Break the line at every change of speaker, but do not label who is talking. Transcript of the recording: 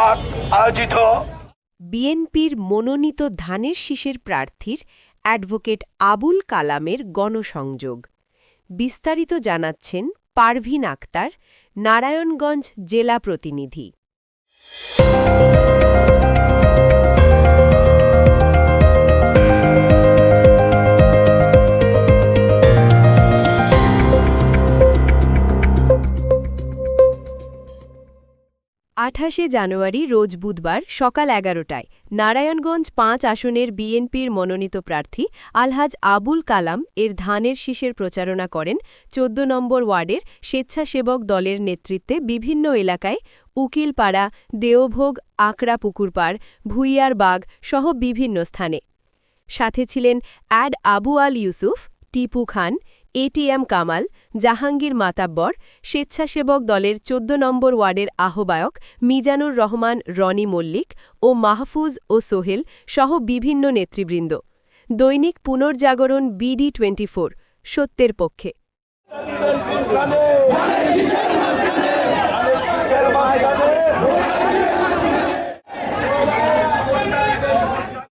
কর্তৃক আয়োজিত
বিএনপির মনোনীত ধানের শীষের প্রার্থীর অ্যাডভোকেট আবুল কালামের গণসংযোগ। বিস্তারিত জানাচ্ছেন পারভীন আক্তার, নারায়ণগঞ্জ জেলা প্রতিনিধি। 28 জানুয়ারি রোজ বুধবার সকাল 11টায় নারায়ণগঞ্জ 5 আসনের বিএনপির মনোনীত প্রার্থী আলহাজ আবুল কালাম এর ধানের শীষের প্রচারণা করেন 14 নম্বর ওয়ার্ডের স্বেচ্ছাসেবক দলের নেতৃত্বে বিভিন্ন এলাকায় উকিলপাড়া, দেওভোগ, আকড়া পুকুরপাড়, ভুইয়ারবাগ সহ বিভিন্ন স্থানে। সাথে ছিলেন অ্যাড আবু আল ইউসুফ, টিপু খান, এটিএম কামাল, জাহাঙ্গীর মাতাব্বর, স্বেচ্ছাসেবক দলের 14 নম্বর ওয়ার্ডের আহ্বায়ক মিজানুর রহমান রনি মল্লিক ও মাহফুজ ও সোহেল সহ বিভিন্ন নেতৃবৃন্দ। দৈনিক পুনর্জাগরণ BD24 সত্যের পক্ষে।